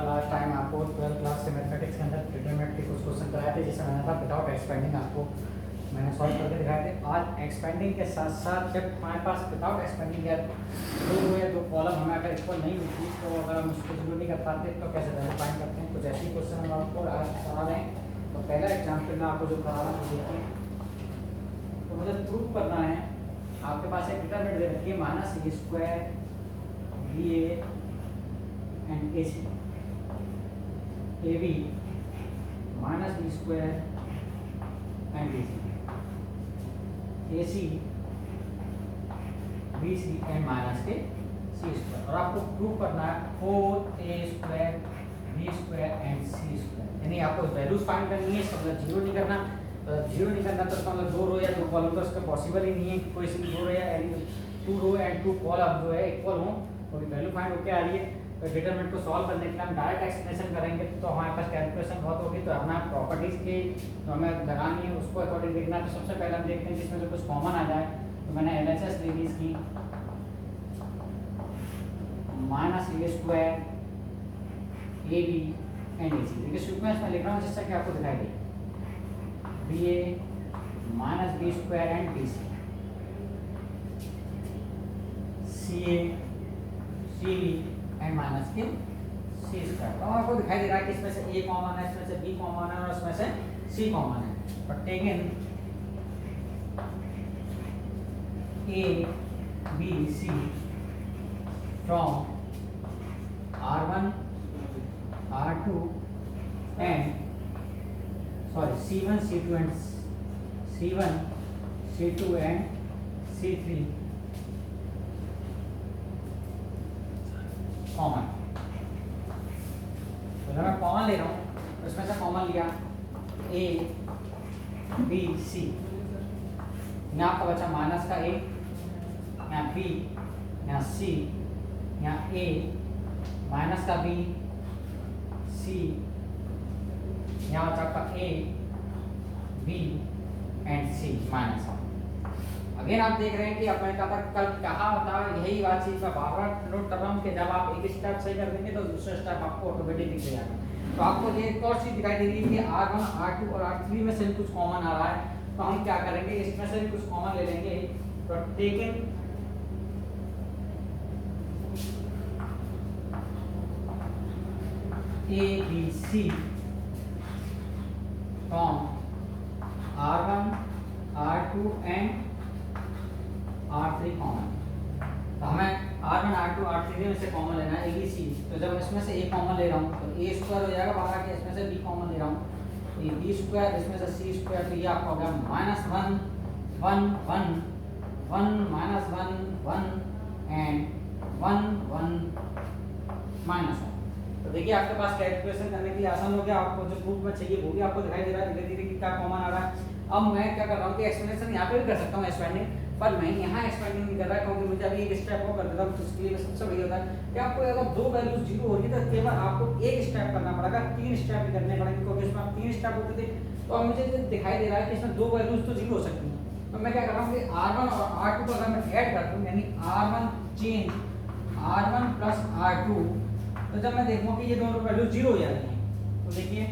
Last time आपको 12th class से mathematics के अंदर डिटरमिनेंट के कुछ क्वेश्चन कराए थे, जिसमें मैंने था विदाउट एक्सपेंडिंग आपको मैंने सॉल्व करके दिखाए थे। आज एक्सपेंडिंग के साथ साथ जब हमारे पास विदाउट एक्सपेंडिंग है दो रो या दो कॉलम हमें अगर इक्वल नहीं मिलती तो अगर हम उसको जीरो नहीं कर पाते तो कैसे वैल्यू फाइंड करते हैं, कुछ ऐसे क्वेश्चन हम आपको आज करा रहे हैं। तो पहला एग्जाम्पल में आपको जो करा रहा हूँ देखिए, तो मुझे प्रूव करना है। आपके पास एक डिटरमिनेंट दे रखी है minus A square B A and AC AB minus B square and BC AC BC and minus के C square, और आपको प्रूव करना है 4A square B square and C square, यानी आपको वैल्यूज फाइंड करनी है। इसका मतलब जीरो नहीं करना, जीरो नहीं करना तो इसका मतलब दो रो या दो कॉलम तो इसका पॉसिबल ही नहीं है कि कोई सी दो रो या two row and two column जो है इक्वल हो, तो वैल्यू फाइंड होके आ रही है। तो डिटरमिनेंट को सॉल्व करने के लिए हम डायरेक्ट एक्सप्रेशन करेंगे तो हमारे पास कैलकुलेशन बहुत होगी, तो हमें प्रॉपर्टीज की जो हमें लगानी है उसको अकॉर्डिंग देखना है। तो सबसे पहले हम देखते हैं जिसमें से कुछ कॉमन आ जाए। तो मैंने LHS ले ली इसकी minus A square a B and a c, देखिए सीक्वेंस में लिख रहा हूँ जिससे कि आपको दिखाई दे B A minus B square and B C A C B and minus के सी स्क्वायर। तो आपको दिखाई दे रहा है कि इसमें से ए कॉमन है, इसमें से बी कॉमन है और इसमें से सी कॉमन है। But taken A B C from R1 R2 and sorry C1 C2 and C1 C2 and C3 common. तो जब मैं कॉमन ले रहा हूँ तो इसमें से कॉमन लिया ए बी सी, यहाँ आपका बचा माइनस का ए, यहाँ बी, यहाँ सी, यहाँ ए माइनस का बी सी, यहाँ बचा आपका A B and C minus. Again आप देख रहे हैं कि अब मैंने कहा था कल कहा था, यही बात चीज मैं बार बार नोट कर रहा हूँ कि जब आप एक स्टेप सही कर देंगे तो दूसरा स्टेप आपको ऑटोमेटिक दिख जाएगा। तो आपको ये एक और चीज दिखाई दे रही है कि R1 R2 और R3 में से भी कुछ कॉमन आ रहा है, तो हम क्या करेंगे इसमें से भी कुछ कॉमन ले लेंगे। तो taken A B C from R1 R2 and R3 common. तो हमें R1 R2 R3 में से कॉमन लेना है ABC। तो जब इसमें से A कॉमन ले रहा हूँ तो A स्क्वायर हो जाएगा, बाहर आके इसमें से B कॉमन ले रहा हूँ तो ये B स्क्वायर, इसमें से C स्क्वायर, तो ये आपका हो गया माइनस 1 1 1 1 माइनस 1 1 एंड 1 1 माइनस 1। तो देखिए आपके पास कैलकुलेशन करने के लिए आसान हो गया। आपको जो प्रूफ में चाहिए वो भी आपको दिखाई दे रहा है धीरे धीरे कि क्या कॉमन आ रहा है। अब मैं क्या कर रहा हूँ कि एक्सप्लेनेशन यहाँ पे भी कर सकता हूँ एक्सपेंडिंग, पर मैं यहाँ एक्सपेंडिंग नहीं कर रहा क्योंकि मुझे अभी एक स्टेप और कर देता हूँ। तो इसके लिए सबसे बढ़िया होता है कि आपको अगर दो वैल्यूज जीरो होगी तो केवल आपको एक स्टेप करना पड़ेगा, तीन स्टेप भी करने पड़ेंगे क्योंकि इसमें आप तीन स्टेप होते थे। तो अब मुझे दिखाई दे रहा है कि इसमें दो वैल्यूज तो जीरो हो सकती हैं, तो मैं क्या कर रहा हूँ कि R1 और R2 को अगर मैं ऐड कर दूँ यानी R1 change R1 plus R2, तो जब मैं देखूँ कि ये दोनों वैल्यू जीरो हो जाती हैं तो देखिए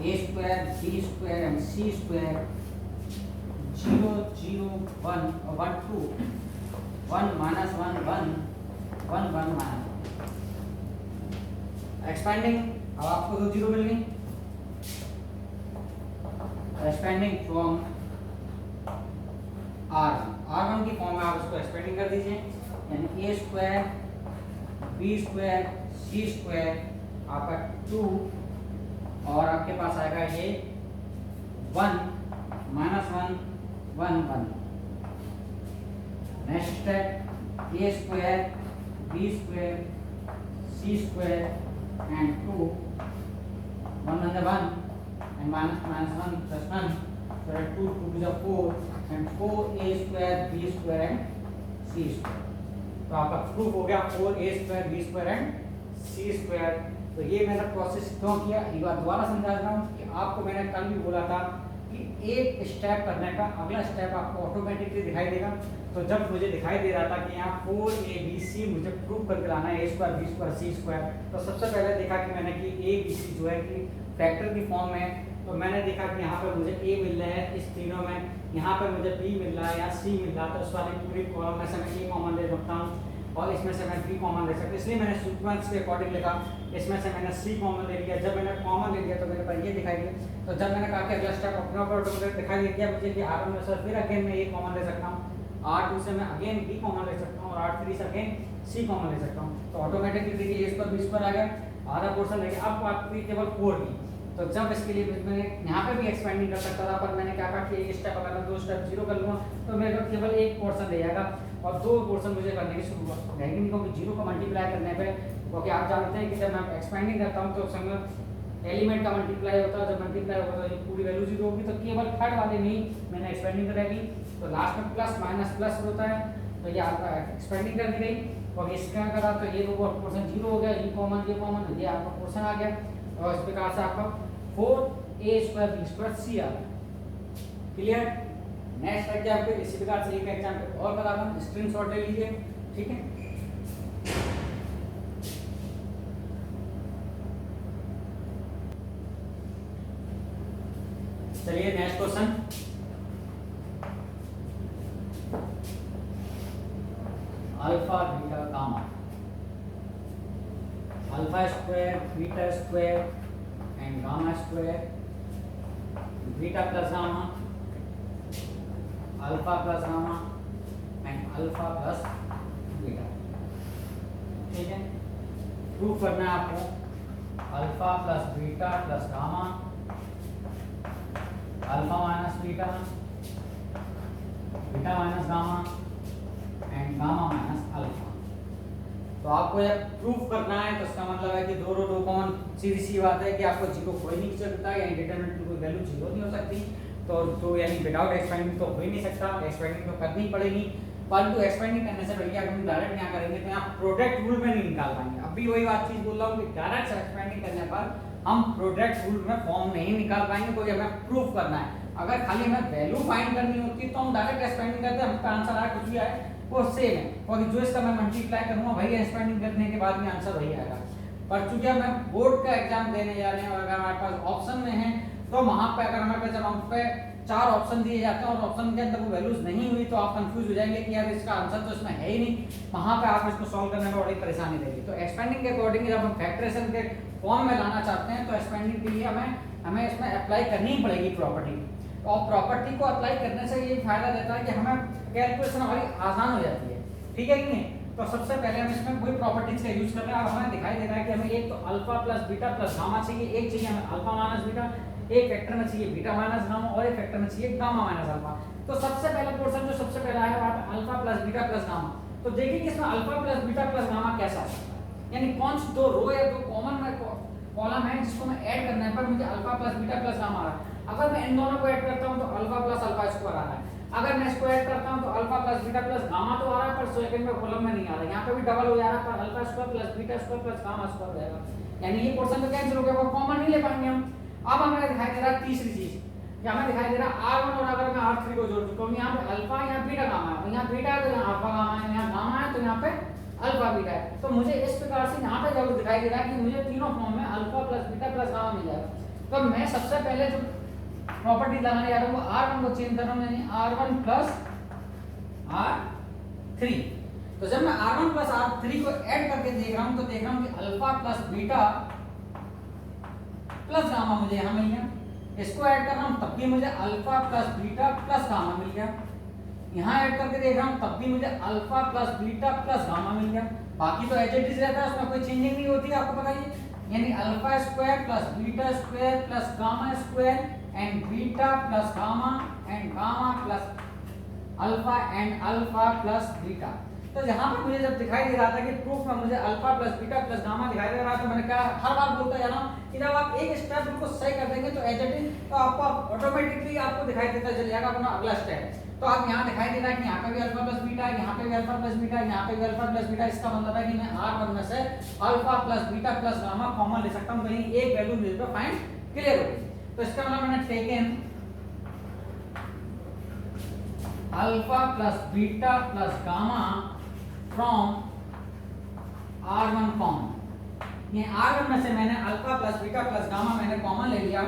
A square B square and C square 0 0 1 1 2 1 minus 1 1 1 1 minus expanding. अब आपको दो जीरो मिल गई, एक्सपेंडिंग फ्रॉम R1 की फॉर्म में आप इसको एक्सपेंडिंग कर दीजिए यानी A square B square C square आपका 2 और आपके पास आएगा ये 1 minus 1 1 1। Next step A square B square C square and 2 1 under 1 and minus 1 plus 1, so that 2 to the 4 and 4A square B square and C square। तो आपका proof हो गया 4A square B square and C square. तो ये मैंने process क्यों किया, एक बार दोबारा समझा रहा हूँ कि आपको मैंने कल भी बोला था कि एक स्टेप करने का अगला स्टेप आपको ऑटोमेटिकली दिखाई देगा। तो जब मुझे दिखाई दे रहा था कि यहाँ 4ABC मुझे प्रूव करके लाना है, a square b square c square, तो सबसे पहले देखा कि मैंने कि ABC जो है कि फैक्टर की फॉर्म में, तो मैंने देखा कि यहाँ पर मुझे a मिल रहा है इस तीनों में, यहाँ पर मुझे b मिल रहा है, यहाँ c मिल रहा है, तो उस वाले पूरी कॉलम में से मैं a कॉमन ले सकता हूँ और इसमें से मैं b कॉमन ले सकता हूँ, इसलिए मैंने सीक्वेंस के अकॉर्डिंग लिखा। इसमें से मैंने c कॉमन ले लिया, जब मैंने कॉमन ले लिया तो मेरे पास ये दिखाई दिया। तो जब मैंने कहा कि अगला स्टेप अपने ऊपर ऑटोमेटिक दिखाई दे दिया मुझे कि R1 में से फिर अगेन मैं a कॉमन ले सकता हूँ, R2 से मैं अगेन b कॉमन ले सकता हूँ और R3 से अगेन c कॉमन ले सकता हूँ। तो ऑटोमेटिकली देखिए a स्क्वायर b स्क्वायर आ गया, आधा पोर्शन ले गया। अब बात करी केवल 4b, तो जब इसके लिए मैंने यहाँ पे भी एक्सपेंडिंग कर सकता था, पर मैंने क्या कहा कि एक स्टेप अगर मैं 2 स्टेप जीरो कर लूँगा तो मेरे को केवल एक पोर्शन ले जाएगा और 2 पोर्शन मुझे करने की शुरुआत रहेगी नहीं, क्योंकि जीरो को मल्टीप्लाई करने पे, क्योंकि आप जानते हैं कि जब मैं एक्सपेंडिंग करता हूँ तो संग एलिमेंट का मल्टीप्लाई होता है, जब मल्टीप्लाई होगा तो पूरी वैल्यू जीरो होगी, तो केवल थर्ड वाले में ही मैंने एक्सपेंडिंग करेगी। तो लास्ट में प्लस माइनस प्लस होता है, तो ये आपका एक्सपेंडिंग कर दी गई और इसका करा तो ये पोर्शन जीरो हो गया, ये कॉमन ये आपका पोर्शन आ गया और इस प्रकार से आपका 4a square b square c आ गया। क्लियर। नेक्स्ट एग्जांपल इसी प्रकार से एक एग्जांपल और बता दूं, स्क्रीनशॉट ले लीजिए, ठीक है। चलिए next question, alpha beta gamma, alpha square beta square and gamma square, beta plus gamma, alpha plus gamma and alpha plus beta, ठीक है। प्रूव करना है आपको alpha plus beta plus gamma, alpha minus beta, beta minus gamma and gamma minus alpha. तो आपको जब proof करना है तो इसका मतलब है कि दो कॉमन, सीधी सी बात है कि आपको जीरो कोई नहीं कर सकता, यानी डिटरमिनेंट की कोई वैल्यू जीरो नहीं हो सकती, तो यानी विदाउट एक्सपेंडिंग तो हो ही नहीं सकता, एक्सपेंडिंग तो करनी ही पड़ेगी। परंतु एक्सपेंडिंग करने से बढ़िया अगर हम डायरेक्ट यहाँ करेंगे तो यहाँ प्रोडक्ट रूल में नहीं निकाल पाएंगे। अब भी वही बात चीज बोल रहा हूँ कि डायरेक्ट एक्सपेंडिंग करने पर हम प्रोडक्ट रूल में फॉर्म नहीं निकाल पाएंगे, कोई हमें प्रूफ करना है। अगर खाली हमें वैल्यू फाइंड करनी होती तो हम डायरेक्ट एक्सपेंडिंग करते, हमका आंसर आया कुछ भी आए वो सेम है, और जो इसका मैं मल्टीप्लाई करूंगा वही एक्सपेंडिंग करने के बाद में आंसर वही आएगा। पर चूंकि मैं बोर्ड का एग्जाम देने जा रहे हैं और अगर हमारे पास ऑप्शन में है तो वहां पे अगर हमारे पास जब हम पे 4 ऑप्शन दिए जाते हैं और ऑप्शन के अंदर वो वैल्यूज नहीं हुई तो आप कंफ्यूज हो जाएंगे कि यार इसका आंसर तो इसमें है ही नहीं, वहां पे आप इसको सॉल्व करने में बड़ी परेशानी देगी। तो एक्सपेंडिंग के अकॉर्डिंग जब हम फैक्टरेशन के फॉर्म में लाना चाहते हैं तो एक्सपेंडिंग के लिए हमें इसमें अप्लाई करनी ही पड़ेगी प्रॉपर्टी, और प्रॉपर्टी को अप्लाई करने से ये फायदा देता है कि हमें कैलकुलेशन हमारी आसान हो जाती है, ठीक है कि नहीं। तो सबसे पहले हम इसमें वही प्रॉपर्टीज का यूज कर रहे हैं। अब हमें दिखाई दे रहा है कि हमें एक तो alpha plus beta plus gamma चाहिए, एक चाहिए हमें अल्फा माइनस बीटा, एक फैक्टर में चाहिए बीटा माइनस गामा और एक फैक्टर में चाहिए गामा माइनस अल्फा। तो सबसे पहला पोर्शन जो सबसे पहला है वो alpha plus beta plus gamma. तो देखिए कि इसमें alpha plus beta plus gamma कैसा आ सकता है, यानी कौन सी दो रो या दो कॉमन में कॉलम है जिसको मैं ऐड करने पर मुझे alpha plus beta plus gamma आ रहा है। अगर मैं इन दोनों को ऐड करता हूं तो अल्फा प्लस अल्फा स्क्वायर आ रहा है, अगर मैं इसको ऐड करता हूं तो alpha plus beta plus gamma तो आ रहा है पर सेकंड में कॉलम में नहीं आ रहा है, यहां पे भी डबल हो जा रहा है पर alpha square plus beta square plus gamma square हो जाएगा, यानी ये पोर्शन तो कैंसिल हो गया, वो कॉमन नहीं ले पाएंगे हम। अब हमें दिखाई दे रहा है तीसरी चीज, क्या हमें दिखाई दे रहा है R1 और अगर मैं R3 को जोड़ दूं तो यहां पे अल्फा यहां बीटा गामा है, यहां बीटा है तो यहां अल्फा गामा है, यहां गामा है तो यहां पे अल्फा बीटा है। तो मुझे इस प्रकार से यहां पे जरूर दिखाई दे रहा है कि मुझे तीनों फॉर्म में alpha plus beta plus gamma मिल जाएगा। तो मैं सबसे पहले जो प्रॉपर्टी लगाने जा रहा हूं वो R1 को चेंज कर रहा हूं, यानी R1 प्लस R3। तो जब मैं R1 प्लस R3 को ऐड करके देख रहा हूं तो देख रहा हूं कि alpha plus beta plus gamma मुझे यहां मिल गया, इसको ऐड कर रहा हूं तब भी मुझे alpha plus beta plus gamma मिल गया, यहां ऐड करके देख रहा हूं तब भी मुझे alpha plus beta plus gamma मिल गया। बाकी तो एज इट इज रहता है, उसमें कोई चेंजिंग नहीं होती है, आपको पता ही है, यानी alpha square plus beta square plus gamma square and beta plus gamma and gamma plus alpha and alpha plus beta. तो यहाँ पर मुझे जब दिखाई दे रहा था कि प्रूफ में मुझे alpha plus beta plus gamma दिखाई दे रहा था, मैंने कहा हर बार बोलता जा रहा हूँ कि जब आप एक स्टेप बिल्कुल सही कर देंगे तो एज इट इज तो आपको ऑटोमेटिकली आपको दिखाई देता चल जाएगा अपना अगला स्टेप। तो आप यहाँ दिखाई दे रहा है कि यहाँ पे भी अल्फा प्लस बीटा है, यहाँ पे भी अल्फा प्लस बीटा है, यहाँ पे भी अल्फा प्लस बीटा। इसका मतलब है कि मैं R1 में से alpha plus beta plus gamma common ले सकता हूँ, कहीं एक वैल्यू मेरे को फाइंड क्लियर हो गई। तो इसका मतलब मैंने taken alpha plus beta plus gamma from R1 common. ये R1 में से मैंने alpha plus beta plus gamma मैंने कॉमन ले लिया।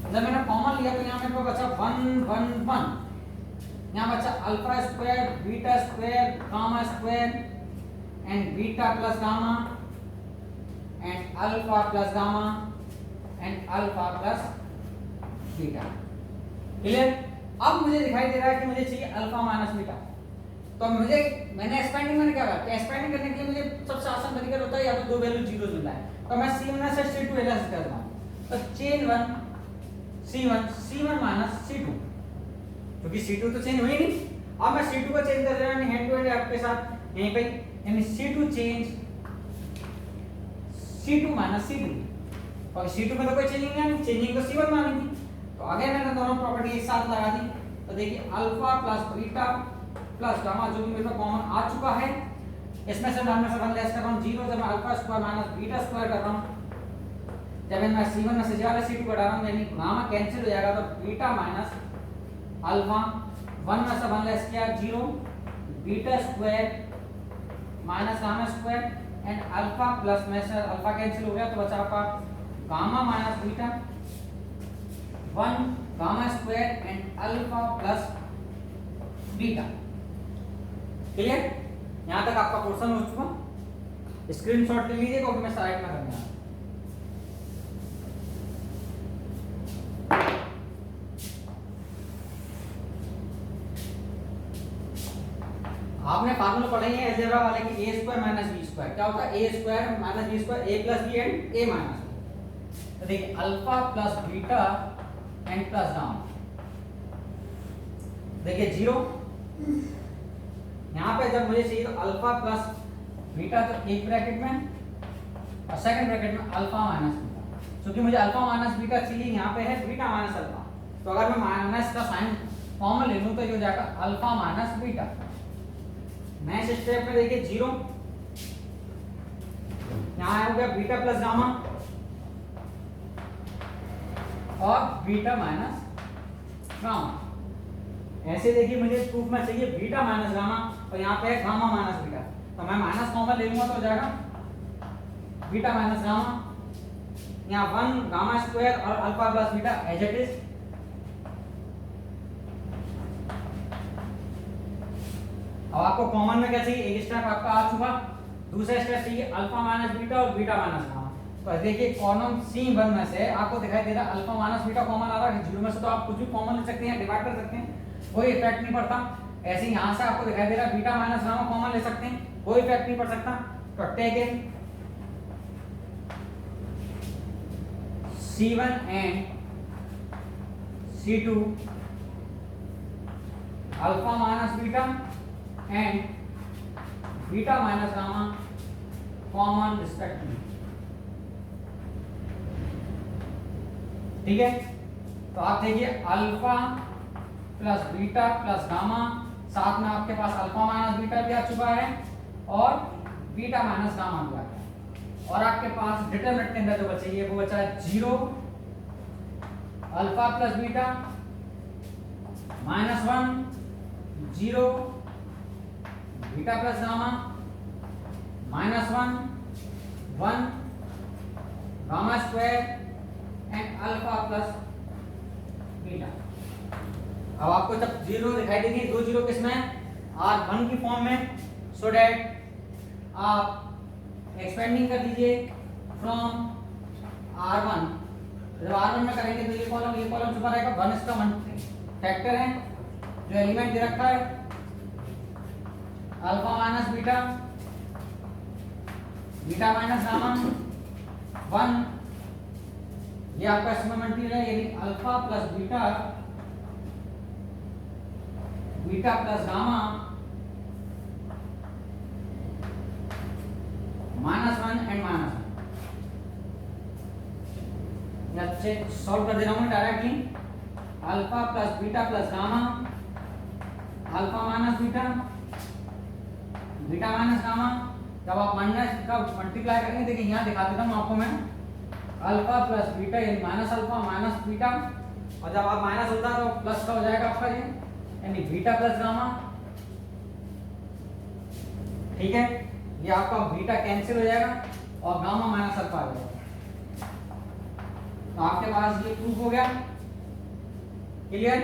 जब मैंने कॉमन लिया तो यहाँ मेरे को बचा 1 1 1। यहाँ बचा alpha square beta square gamma square and beta plus gamma and alpha plus gamma and alpha plus beta. Clear? अब मुझे दिखाई दे रहा है कि मुझे चाहिए अल्फा माइनस बीटा। तो मैंने एक्सपेंडिंग मैंने क्या कहा, एक्सपेंडिंग करने के लिए मुझे सबसे आसान तरीका होता है या तो दो वैल्यू जीरो मिल रहा है, तो मैं C1 से C2 एलएस कर रहा हूं। तो चेन 1 C1 माइनस C2, क्योंकि C2 तो चेंज हुई नहीं। अब मैं C2 को चेंज कर रहा हूं हैंड टू हैंड आपके साथ यहीं पे, यानी C2 change C2 minus C2, और C2 में तो कोई चेंजिंग नहीं, चेंजिंग तो C1 मानेंगे। तो आगे मैंने दोनों प्रॉपर्टी एक साथ लगा दी। तो देखिए alpha plus beta plus gamma जो भी मेरे पास कॉमन आ चुका है, इसमें से मैं से 1 लेस कर रहा हूं 0। जब मैं alpha square minus beta square कर रहा हूं, जब मैं C1 में से ज्यादा C2 घटा रहा हूं, यानी गामा कैंसिल हो जाएगा, तो बीटा माइनस अल्फा 1 में से 1 लेस किया 0, beta square minus gamma square and alpha plus में से अल्फा कैंसिल हो गया तो बचा आपका gamma minus beta 1 gamma square and alpha plus beta. Clear? यहां तक आपका क्वेश्चन हो चुका। स्क्रीनशॉट ले लीजिए क्योंकि मैं साइड में करने आपने फार्मूला पढ़े हैं अलजेब्रा वाले कि a square minus b square क्या होता है, a square minus b square a plus b and a minus b। तो देखिए alpha plus beta and plus gamma, देखिए 0। यहाँ पे जब मुझे चाहिए तो अल्फा प्लस बीटा, तो एक ब्रैकेट में और सेकंड ब्रैकेट में अल्फा माइनस बीटा। क्योंकि मुझे अल्फा माइनस बीटा चाहिए, यहाँ पे है बीटा माइनस अल्फा, तो अगर मैं माइनस का साइन कॉमन ले लूं तो ये हो जाएगा alpha minus beta. Next step में देखिए 0, यहाँ हो गया बीटा प्लस गामा और बीटा माइनस गामा। ऐसे देखिए मुझे प्रूफ में चाहिए बीटा माइनस गामा और यहाँ पे है गामा माइनस बीटा, तो मैं माइनस कॉमन ले लूंगा तो हो जाएगा बीटा माइनस गामा, यहाँ 1 गामा स्क्वायर और alpha plus beta as it is. अब आपको कॉमन में क्या चाहिए, एक स्टेप आपका आ चुका, दूसरा स्टेप चाहिए अल्फा माइनस बीटा और बीटा माइनस गामा। तो देखिए कॉलम C1 में से आपको दिखाई दे रहा है अल्फा माइनस बीटा कॉमन आ रहा है, 0 में से तो आप कुछ भी कॉमन ले सकते हैं, डिवाइड कर सकते हैं, कोई इफेक्ट नहीं पड़ता। ऐसे यहां से आपको दिखाई दे रहा है बीटा माइनस गामा कॉमन ले सकते हैं, कोई इफेक्ट नहीं पड़ सकता। तो take in C1 and C2 alpha minus beta and beta minus gamma common respectively. ठीक है, तो आप देखिए alpha plus beta plus gamma, साथ में आपके पास अल्फा माइनस बीटा भी आ चुका है और बीटा माइनस गामा भी आ गया, और आपके पास डिटरमिनेंट के अंदर जो बची है वो बचा है 0 alpha plus beta minus 1 0 beta plus gamma minus 1 gamma square and alpha plus beta. अब आपको जब 0 दिखाई देगी, 2 0 किसमें, R1 की फॉर्म में, सो दैट आप एक्सपेंडिंग कर दीजिए फ्रॉम R1। जब R1 में करेंगे तो ये कॉलम छुपा रहेगा, 1 इसका फैक्टर है जो एलिमेंट दे रखा है, alpha minus beta beta minus gamma 1, ये आपका इसमें मल्टीपल है, यानी alpha plus beta beta plus gamma -1 and -1। अच्छे सॉल्व कर दे रहा हूं directly. Alpha plus beta plus gamma, alpha minus beta, beta minus gamma. जब आप माइनस का मल्टीप्लाई करेंगे, देखिए यहाँ दिखा देता हूँ आपको मैं, अल्फा प्लस बीटा यानी माइनस अल्फा माइनस बीटा, और जब आप माइनस होता है तो प्लस का हो जाएगा आपका ये, यानी बीटा प्लस गामा। ठीक है, ये आपका बीटा कैंसिल हो जाएगा और गामा माइनस अल्फा आ जाएगा। तो आपके पास ये प्रूफ हो गया। क्लियर?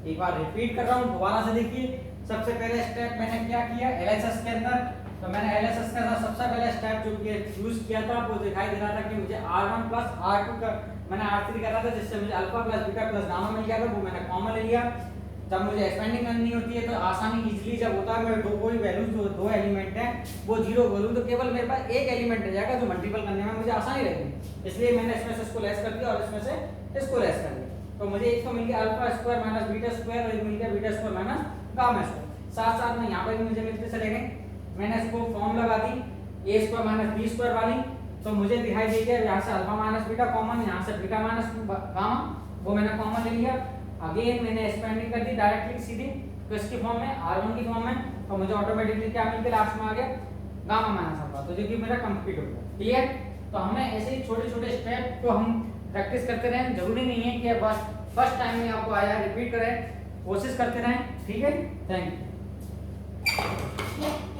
एक बार रिपीट कर रहा हूँ, दोबारा से देखिए। सबसे पहले स्टेप मैंने क्या किया एलएचएस के अंदर, तो मैंने एलएचएस के अंदर सबसे पहले स्टेप जो यूज किया था वो दिखाई दे रहा था कि मुझे R1 प्लस R2 का मैंने R3 कर रहा था, जिससे मुझे alpha plus beta plus gamma मिल गया था, वो मैंने कॉमन ले लिया। जब मुझे एक्सपेंडिंग करनी होती है तो आसानी इजीली जब होता है, मैं कोई वैल्यू जो दो एलिमेंट है वो जीरो बोलूं तो केवल मेरे पास एक एलिमेंट रह जाएगा जो मल्टीपल करने में मुझे आसानी रहेगी, इसलिए मैंने इसमें से इसको लेस कर दिया और इसमें से इसको लेस कर दिया। तो मुझे एक तो मिल गया alpha square minus beta square और एक मिल गया beta square minus gamma square. साथ साथ में यहाँ पर भी मुझे मिलते चले गए, मैंने इसको फॉर्म लगा दी ए स्क्वायर माइनस बी स्क्वायर वाली, तो मुझे दिखाई दे गया यहाँ से अल्फा माइनस बीटा कॉमन, यहाँ से बीटा माइनस गामा वो मैंने कॉमन ले लिया। अगेन मैंने एक्सपेंडिंग कर दी डायरेक्टली सीधी तो इसकी फॉर्म में R1 की फॉर्म में, तो मुझे ऑटोमेटिकली क्या मिल गया लास्ट में आ गया गामा माइनस अल्फा, तो जो कि मेरा कंप्लीट हो गया। क्लियर? तो हमें ऐसे ही छोटे छोटे स्टेप को हम प्रैक्टिस करते रहें, जरूरी नहीं है कि बस फर्स्ट टाइम में आपको आया रिपीट करें, कोशिश करते रहें। ठीक है, थैंक यू।